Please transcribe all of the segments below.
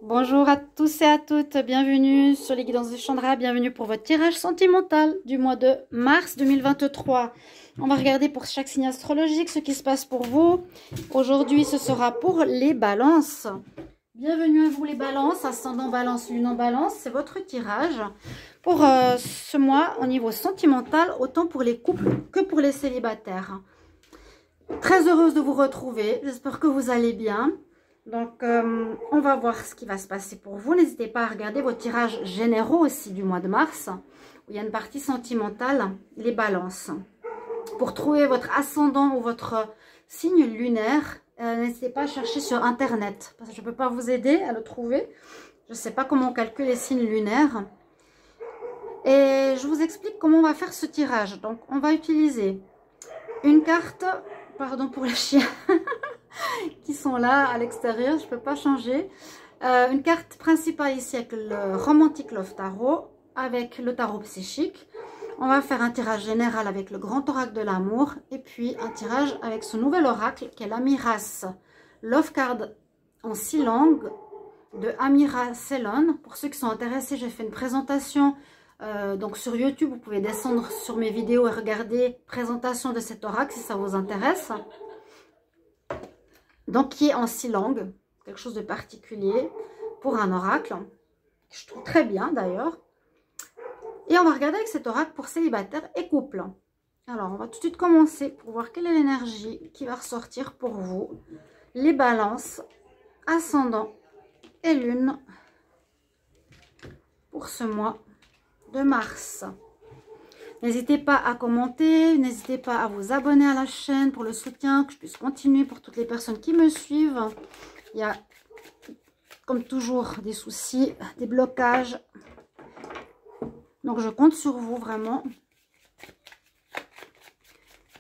Bonjour à tous et à toutes, bienvenue sur les guidances de Chandra, bienvenue pour votre tirage sentimental du mois de mars 2023. On va regarder pour chaque signe astrologique ce qui se passe pour vous. Aujourd'hui, ce sera pour les balances. Bienvenue à vous les balances, ascendant balance, lune en balance, c'est votre tirage pour ce mois au niveau sentimental, autant pour les couples que pour les célibataires. Très heureuse de vous retrouver, j'espère que vous allez bien. Donc, on va voir ce qui va se passer pour vous. N'hésitez pas à regarder vos tirages généraux aussi du mois de mars, où il y a une partie sentimentale, les balances. Pour trouver votre ascendant ou votre signe lunaire, n'hésitez pas à chercher sur Internet, parce que je ne peux pas vous aider à le trouver. Je ne sais pas comment on calcule les signes lunaires. Et je vous explique comment on va faire ce tirage. Donc, on va utiliser une carte, pardon pour les chiens, qui sont là à l'extérieur, je ne peux pas changer. Une carte principale ici avec le Romantic Love Tarot, avec le tarot psychique. On va faire un tirage général avec le grand oracle de l'amour et puis un tirage avec ce nouvel oracle qui est l'Amiras Love Card en 6 langues de Amira Ceylon. Pour ceux qui sont intéressés, j'ai fait une présentation donc sur YouTube. Vous pouvez descendre sur mes vidéos et regarder présentation de cet oracle si ça vous intéresse. Donc, qui est en 6 langues, quelque chose de particulier pour un oracle, que je trouve très bien d'ailleurs. Et on va regarder avec cet oracle pour célibataire et couple. Alors, on va tout de suite commencer pour voir quelle est l'énergie qui va ressortir pour vous. Les balances, ascendant et lune pour ce mois de mars. N'hésitez pas à commenter, n'hésitez pas à vous abonner à la chaîne pour le soutien, que je puisse continuer pour toutes les personnes qui me suivent. Il y a, comme toujours, des soucis, des blocages. Donc, je compte sur vous, vraiment.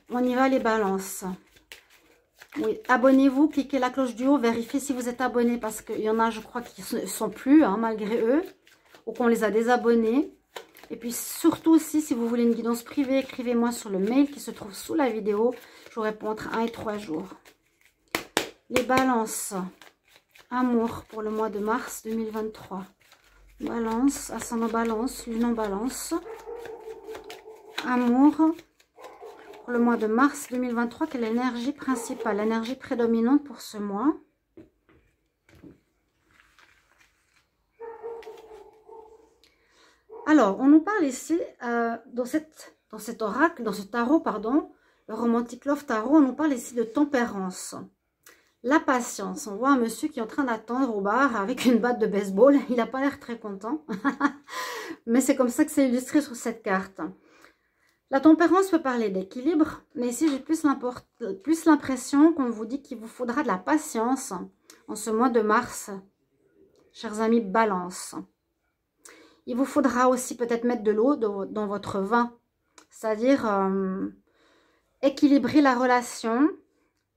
On y va, les balances. Oui, abonnez-vous, cliquez la cloche du haut, vérifiez si vous êtes abonné, parce qu'il y en a, je crois, qui ne sont plus, hein, malgré eux, ou qu'on les a désabonnés. Et puis surtout aussi, si vous voulez une guidance privée, écrivez-moi sur le mail qui se trouve sous la vidéo. Je vous réponds entre 1 et 3 jours. Les balances. Amour pour le mois de mars 2023. Balance, ascendant balance, lune en balance. Amour pour le mois de mars 2023. Quelle est l'énergie principale, l'énergie prédominante pour ce mois? Alors, on nous parle ici, dans cet oracle, dans ce tarot, pardon, le Romantic Love Tarot, on nous parle ici de tempérance. La patience. On voit un monsieur qui est en train d'attendre au bar avec une batte de baseball. Il n'a pas l'air très content. Mais c'est comme ça que c'est illustré sur cette carte. La tempérance peut parler d'équilibre, mais ici j'ai plus l'impression qu'on vous dit qu'il vous faudra de la patience en ce mois de mars, chers amis Balance. Il vous faudra aussi peut-être mettre de l'eau dans votre vin, c'est-à-dire équilibrer la relation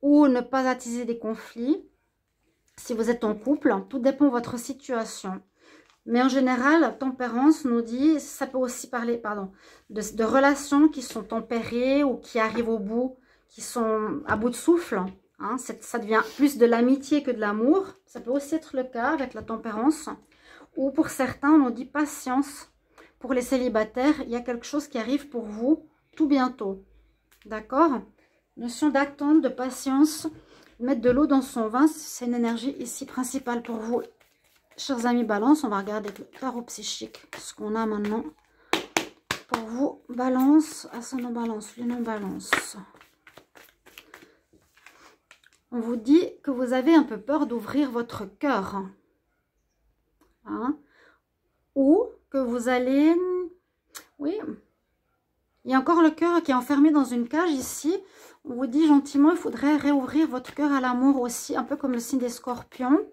ou ne pas attiser des conflits. Si vous êtes en couple, tout dépend de votre situation. Mais en général, tempérance nous dit, ça peut aussi parler de relations qui sont tempérées ou qui arrivent au bout, qui sont à bout de souffle. Hein, ça devient plus de l'amitié que de l'amour. Ça peut aussi être le cas avec la tempérance. Ou pour certains, on nous dit patience. Pour les célibataires, il y a quelque chose qui arrive pour vous tout bientôt. D'accord? Notion d'attente, de patience. Mettre de l'eau dans son vin, c'est une énergie ici principale pour vous. Chers amis Balance, on va regarder le tarot psychique. Ce qu'on a maintenant pour vous. Balance, ascendant Balance, lune en Balance. On vous dit que vous avez un peu peur d'ouvrir votre cœur. Hein? Ou que vous allez... Oui, il y a encore le cœur qui est enfermé dans une cage ici. On vous dit gentiment, il faudrait réouvrir votre cœur à l'amour aussi, un peu comme le signe des scorpions.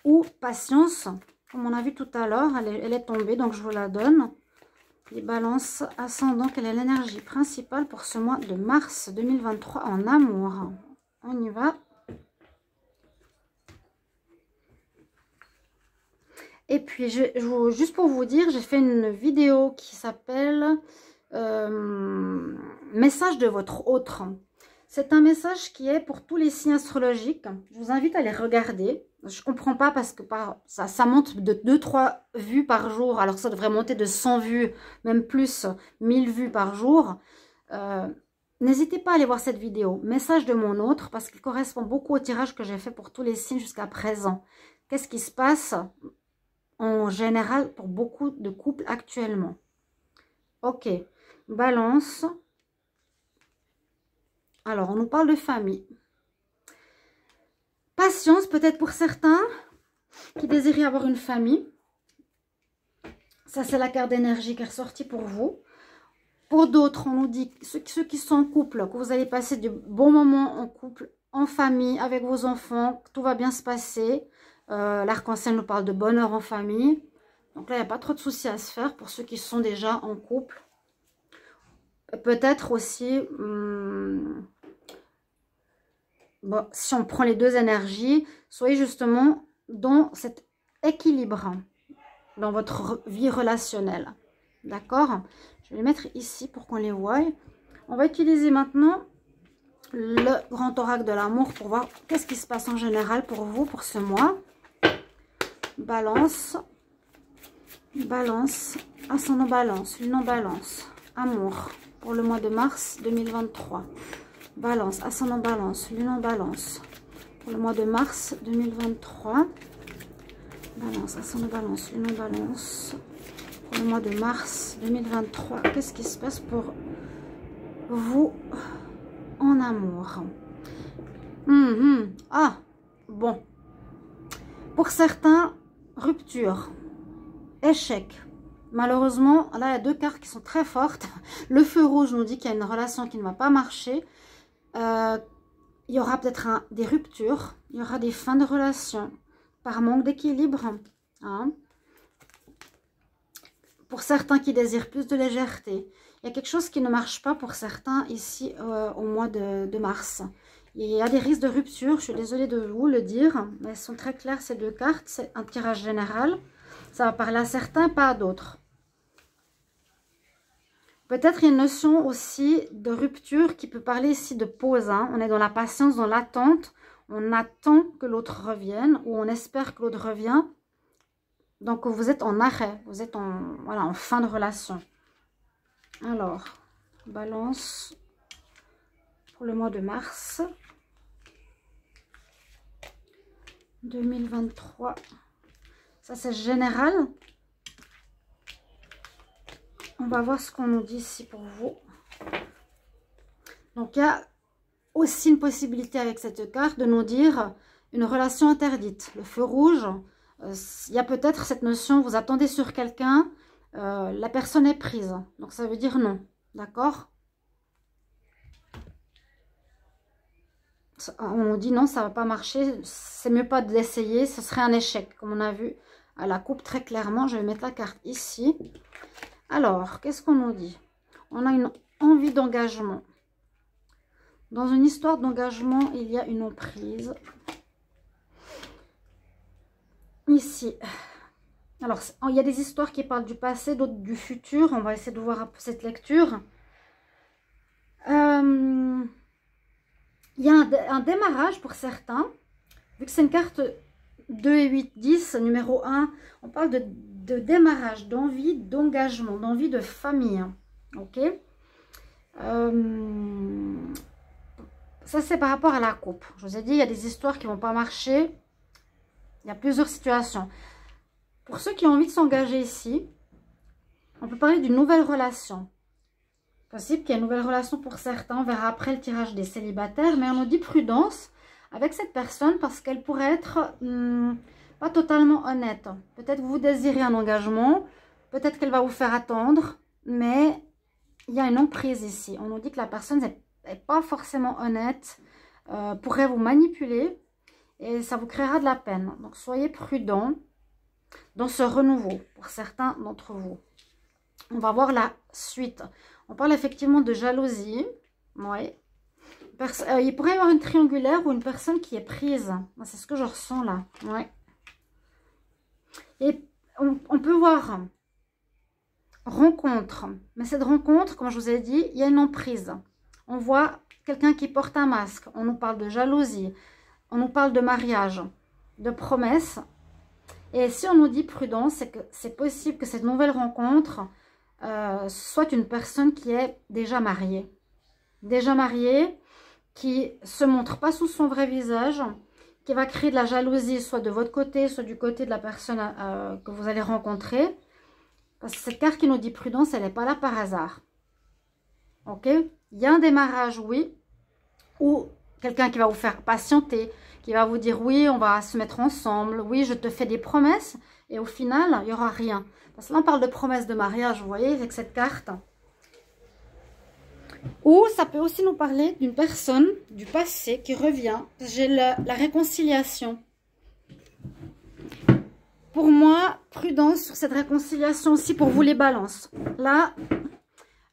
Ou patience, comme on a vu tout à l'heure, elle est tombée, donc je vous la donne. Les balances ascendant, quelle est l'énergie principale pour ce mois de mars 2023 en amour? On y va. Et puis, juste pour vous dire, j'ai fait une vidéo qui s'appelle Message de votre autre. C'est un message qui est pour tous les signes astrologiques. Je vous invite à les regarder. Je ne comprends pas parce que ça monte de 2-3 vues par jour, alors que ça devrait monter de 100 vues, même plus, 1000 vues par jour. N'hésitez pas à aller voir cette vidéo. Message de mon autre, parce qu'il correspond beaucoup au tirage que j'ai fait pour tous les signes jusqu'à présent. Qu'est-ce qui se passe en général pour beaucoup de couples actuellement? Ok, Balance. Alors, on nous parle de famille. Patience, peut-être pour certains qui désirent avoir une famille. Ça, c'est la carte d'énergie qui est ressortie pour vous. Pour d'autres, on nous dit, ceux qui sont en couple, que vous allez passer de bons moments en couple, en famille, avec vos enfants, que tout va bien se passer. L'arc-en-ciel nous parle de bonheur en famille. Donc là, il n'y a pas trop de soucis à se faire pour ceux qui sont déjà en couple. Peut-être aussi, bon, si on prend les deux énergies, soyez justement dans cet équilibre dans votre vie relationnelle. D'accord? Je vais les mettre ici pour qu'on les voie. On va utiliser maintenant le grand oracle de l'amour pour voir qu'est-ce qui se passe en général pour vous pour ce mois. Balance. Balance. Ascendant Balance. Lune en Balance. Amour pour le mois de mars 2023. Balance. Ascendant Balance. Lune en Balance pour le mois de mars 2023. Balance. Ascendant Balance. Lune en Balance pour le mois de mars 2023. Qu'est-ce qui se passe pour vous en amour? Ah, bon. Pour certains, rupture, échec. Malheureusement, là, il y a deux cartes qui sont très fortes. Le feu rouge nous dit qu'il y a une relation qui ne va pas marcher. Il y aura peut-être des ruptures. Il y aura des fins de relation par manque d'équilibre. Hein. Pour certains qui désirent plus de légèreté. Il y a quelque chose qui ne marche pas pour certains ici au mois de mars. Il y a des risques de rupture. Je suis désolée de vous le dire. Mais elles sont très claires ces deux cartes. C'est un tirage général. Ça va parler à certains, pas à d'autres. Peut-être il y a une notion aussi de rupture qui peut parler ici de pause. Hein. On est dans la patience, dans l'attente. On attend que l'autre revienne ou on espère que l'autre revienne. Donc vous êtes en arrêt, vous êtes en fin de relation. Alors, Balance pour le mois de mars 2023. Ça c'est général. On va voir ce qu'on nous dit ici pour vous. Donc, il y a aussi une possibilité avec cette carte de nous dire une relation interdite. Le feu rouge, il y a peut-être cette notion, vous attendez sur quelqu'un, la personne est prise. Donc, ça veut dire non. D'accord? On nous dit non, ça ne va pas marcher. C'est mieux pas d'essayer, ce serait un échec. Comme on a vu à la coupe très clairement. Je vais mettre la carte ici. Alors, qu'est-ce qu'on nous dit? On a une envie d'engagement. Dans une histoire d'engagement, il y a une emprise. Ici. Alors, il y a des histoires qui parlent du passé, d'autres du futur. On va essayer de voir un peu cette lecture. Il y a un démarrage pour certains. Vu que c'est une carte 2 et 8, 10, numéro 1, on parle de démarrage, d'envie, d'engagement, d'envie de famille. Ok? Ça, c'est par rapport à la coupe. Je vous ai dit, il y a des histoires qui ne vont pas marcher. Il y a plusieurs situations. Pour ceux qui ont envie de s'engager ici, on peut parler d'une nouvelle relation. Possible qu'il y ait une nouvelle relation pour certains. On verra après le tirage des célibataires. Mais on nous dit prudence avec cette personne parce qu'elle pourrait être pas totalement honnête. Peut-être que vous désirez un engagement. Peut-être qu'elle va vous faire attendre. Mais il y a une emprise ici. On nous dit que la personne n'est pas forcément honnête. Pourrait vous manipuler. Et ça vous créera de la peine. Donc soyez prudents dans ce renouveau pour certains d'entre vous. On va voir la suite. On parle effectivement de jalousie. Ouais. Il pourrait y avoir une triangulaire ou une personne qui est prise. C'est ce que je ressens là. Ouais. Et on peut voir rencontre. Mais cette rencontre, comme je vous ai dit, il y a une emprise. On voit quelqu'un qui porte un masque, on nous parle de jalousie, on nous parle de mariage, de promesses. Et si on nous dit prudence, c'est que c'est possible que cette nouvelle rencontre soit une personne qui est déjà mariée. Déjà mariée, qui ne se montre pas sous son vrai visage, qui va créer de la jalousie, soit de votre côté, soit du côté de la personne que vous allez rencontrer. Parce que cette carte qui nous dit prudence, elle n'est pas là par hasard. Ok? Il y a un démarrage, oui, ou quelqu'un qui va vous faire patienter, qui va vous dire oui, on va se mettre ensemble, oui, je te fais des promesses, et au final, il n'y aura rien. Parce que là, on parle de promesses de mariage, vous voyez, avec cette carte. Ou ça peut aussi nous parler d'une personne du passé qui revient. J'ai la réconciliation. Pour moi, prudence sur cette réconciliation aussi pour vous les balances. Là,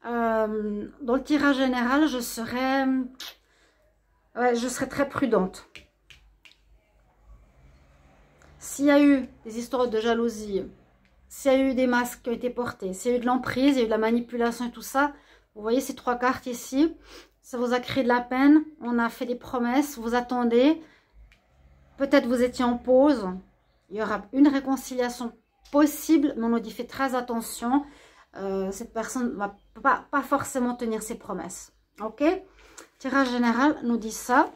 dans le tirage général, je serais très prudente. S'il y a eu des histoires de jalousie, s'il y a eu des masques qui ont été portés, s'il y a eu de l'emprise, il y a eu de la manipulation et tout ça, vous voyez ces trois cartes ici, ça vous a créé de la peine, on a fait des promesses, vous attendez, peut-être vous étiez en pause, il y aura une réconciliation possible, mais on nous dit faites très attention, cette personne ne va pas forcément tenir ses promesses. Ok? Tirage général nous dit ça.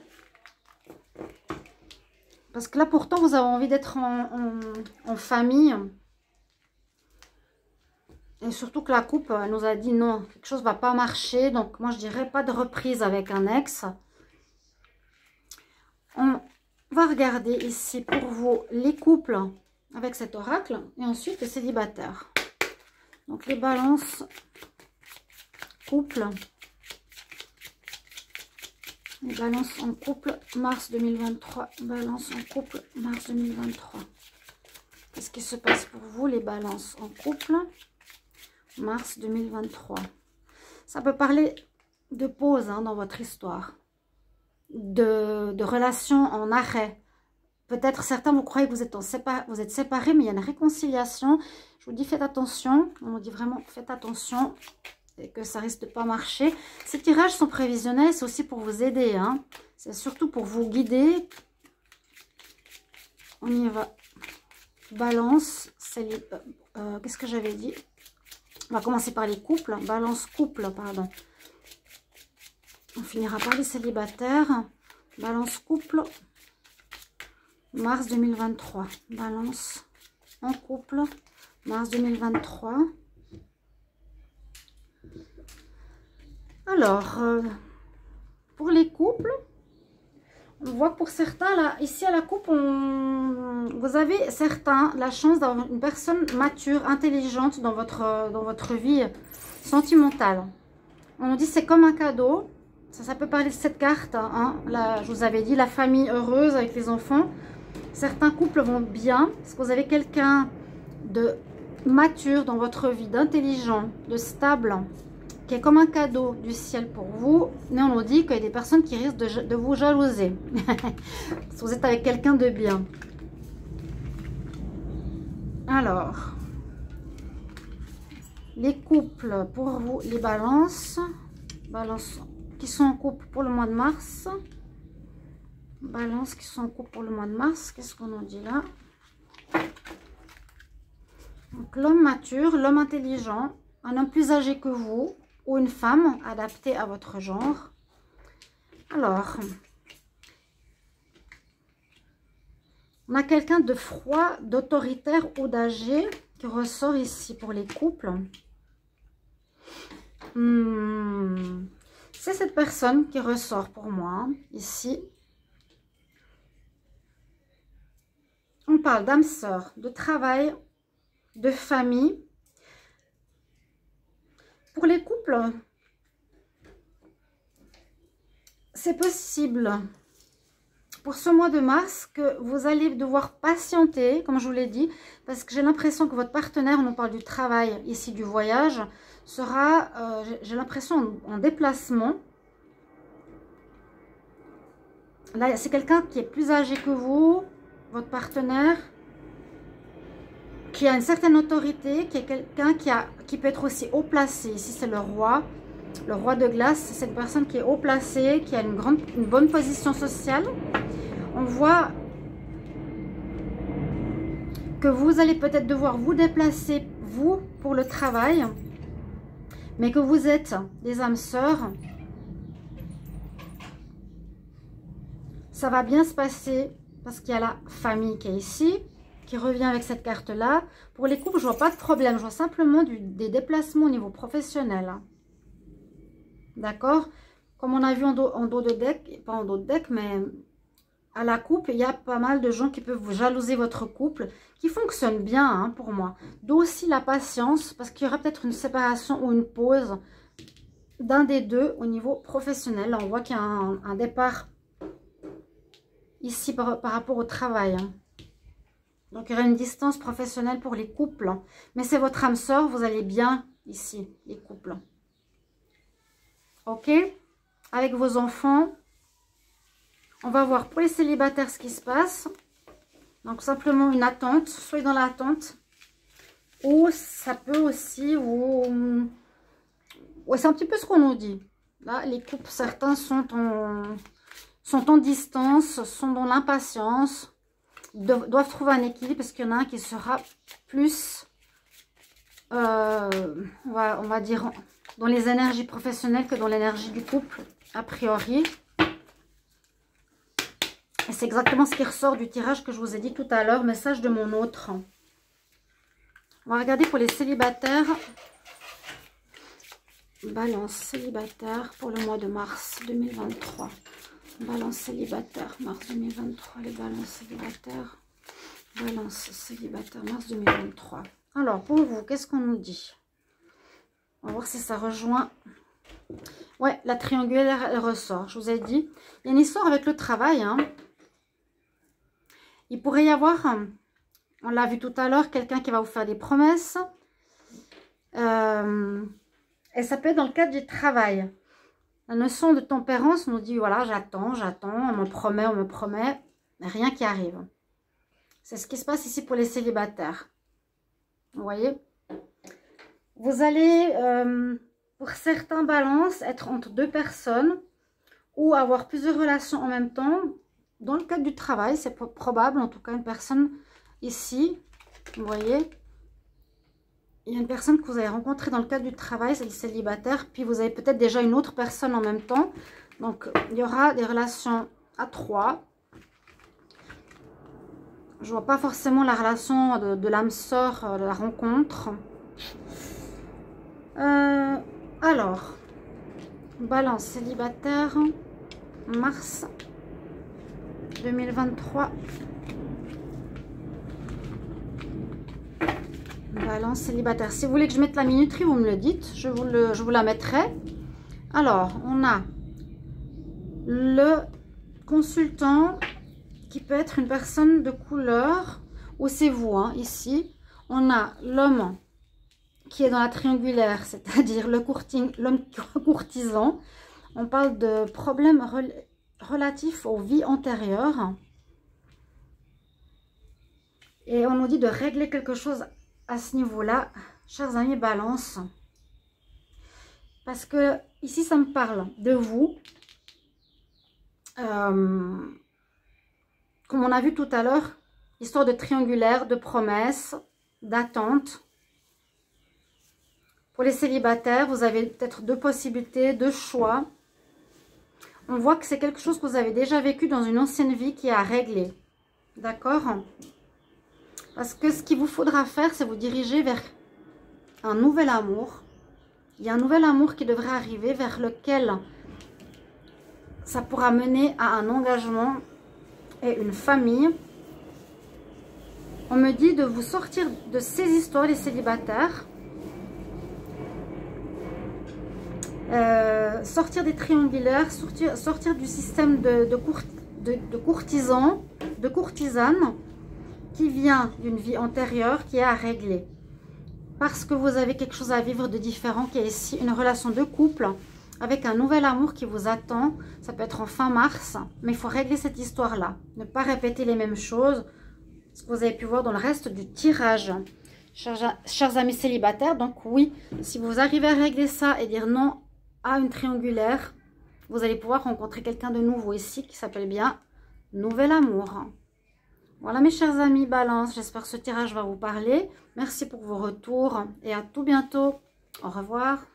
Parce que là, pourtant, vous avez envie d'être en famille. Et surtout que la coupe, elle nous a dit non, quelque chose ne va pas marcher. Donc, moi, je dirais pas de reprise avec un ex. On va regarder ici pour vous les couples avec cet oracle. Et ensuite, les célibataires. Donc, les balances, couple. Les balances en couple, mars 2023. Balance en couple, mars 2023. Qu'est-ce qui se passe pour vous, les balances en couple, mars 2023? Ça peut parler de pause dans votre histoire. De relations en arrêt. Peut-être certains, vous croyez que vous êtes séparés, mais il y a une réconciliation. Je vous dis, faites attention. On nous dit vraiment, faites attention. Et que ça risque de pas marcher. Ces tirages sont prévisionnels, c'est aussi pour vous aider. C'est surtout pour vous guider. On y va. Balance. Qu'est-ce que j'avais dit? On va commencer par les couples. Balance couple, pardon. On finira par les célibataires. Balance couple. Mars 2023. Balance en couple. Mars 2023. Alors, pour les couples, on voit que pour certains, là, ici à la coupe, vous avez certains la chance d'avoir une personne mature, intelligente dans votre vie sentimentale. On nous dit c'est comme un cadeau. Ça peut parler de cette carte. Là, je vous avais dit, la famille heureuse avec les enfants. Certains couples vont bien parce que vous avez quelqu'un de mature dans votre vie, d'intelligent, de stable, qui est comme un cadeau du ciel pour vous. Mais on nous dit qu'il y a des personnes qui risquent de vous jalouser. Si vous êtes avec quelqu'un de bien. Alors, les couples pour vous, les balances. Balances qui sont en couple pour le mois de mars. Balances qui sont en couple pour le mois de mars. Qu'est-ce qu'on nous dit là? Donc l'homme mature, l'homme intelligent, un homme plus âgé que vous, ou une femme adaptée à votre genre. Alors, on a quelqu'un de froid, d'autoritaire ou d'âgé qui ressort ici pour les couples. C'est cette personne qui ressort pour moi, ici. On parle d'âme sœur, de travail, de famille. Pour les couples, c'est possible pour ce mois de mars que vous allez devoir patienter, comme je vous l'ai dit, parce que j'ai l'impression que votre partenaire, on nous parle du travail, ici du voyage, sera, j'ai l'impression, en déplacement. Là, c'est quelqu'un qui est plus âgé que vous, votre partenaire, qui a une certaine autorité, qui est quelqu'un qui peut être aussi haut placé. Ici, c'est le roi. Le roi de glace, c'est une personne qui est haut placée, qui a une bonne position sociale. On voit que vous allez peut-être devoir vous déplacer, vous, pour le travail, mais que vous êtes des âmes sœurs. Ça va bien se passer parce qu'il y a la famille qui est ici, qui revient avec cette carte-là. Pour les couples, je vois pas de problème. Je vois simplement des déplacements au niveau professionnel. D'accord? Comme on a vu en dos de deck, pas en dos de deck, mais à la coupe, il y a pas mal de gens qui peuvent vous jalouser votre couple, qui fonctionne bien hein, pour moi. D'où aussi la patience, parce qu'il y aura peut-être une séparation ou une pause d'un des deux au niveau professionnel. Là, on voit qu'il y a un départ ici par rapport au travail. Hein. Donc, il y aura une distance professionnelle pour les couples. Hein. Mais c'est votre âme sœur, vous allez bien ici, les couples. Ok? Avec vos enfants. On va voir pour les célibataires ce qui se passe. Donc, simplement une attente. Soyez dans l'attente. Ou ça peut aussi vous... Ouais, c'est un petit peu ce qu'on nous dit. Là, les couples, certains sont en distance, sont dans l'impatience. Doivent trouver un équilibre parce qu'il y en a un qui sera plus... on va dire dans les énergies professionnelles que dans l'énergie du couple, a priori. Et c'est exactement ce qui ressort du tirage que je vous ai dit tout à l'heure, message de mon autre. On va regarder pour les célibataires. Balance célibataire pour le mois de mars 2023. Balance célibataire, mars 2023. Les balances célibataires. Balance célibataire, mars 2023. Alors, pour vous, qu'est-ce qu'on nous dit? On va voir si ça rejoint. Ouais, la triangulaire, elle ressort. Je vous ai dit, il y a une histoire avec le travail. Hein. Il pourrait y avoir, on l'a vu tout à l'heure, quelqu'un qui va vous faire des promesses. Et ça peut être dans le cadre du travail. La notion de tempérance nous dit, voilà, j'attends, on me promet, rien qui arrive. C'est ce qui se passe ici pour les célibataires. Vous voyez? Vous allez, pour certains balances, être entre deux personnes ou avoir plusieurs relations en même temps. Dans le cadre du travail, c'est probable, en tout cas une personne ici, vous voyez, il y a une personne que vous avez rencontrée dans le cadre du travail, c'est le célibataire, puis vous avez peut-être déjà une autre personne en même temps. Donc, il y aura des relations à trois. Je ne vois pas forcément la relation de l'âme sœur, de la rencontre. Alors, balance célibataire, mars 2023. Balance célibataire. Si vous voulez que je mette la minuterie, vous me le dites. Je vous la mettrai. Alors, on a le consultant qui peut être une personne de couleur, ou c'est vous, hein, ici. On a l'homme qui est dans la triangulaire, c'est-à-dire l'homme courtisan. On parle de problèmes relatifs aux vies antérieures. Et on nous dit de régler quelque chose à ce niveau-là, chers amis Balance. Parce que ici, ça me parle de vous. Comme on a vu tout à l'heure, histoire de triangulaire, de promesses, d'attente. Pour les célibataires, vous avez peut-être deux possibilités, deux choix. On voit que c'est quelque chose que vous avez déjà vécu dans une ancienne vie qui est à régler. D'accord? Parce que ce qu'il vous faudra faire, c'est vous diriger vers un nouvel amour. Il y a un nouvel amour qui devrait arriver, vers lequel ça pourra mener à un engagement et une famille. On me dit de vous sortir de ces histoires, les célibataires. Sortir des triangulaires, sortir du système de courtisans, de courtisanes qui vient d'une vie antérieure qui est à régler. Parce que vous avez quelque chose à vivre de différent qui est ici, une relation de couple avec un nouvel amour qui vous attend. Ça peut être en fin mars, mais il faut régler cette histoire-là. Ne pas répéter les mêmes choses, ce que vous avez pu voir dans le reste du tirage. Chers amis célibataires, donc oui, si vous arrivez à régler ça et dire non à une triangulaire, vous allez pouvoir rencontrer quelqu'un de nouveau ici qui s'appelle bien Nouvel Amour. Voilà mes chers amis Balance, j'espère que ce tirage va vous parler. Merci pour vos retours et à tout bientôt. Au revoir.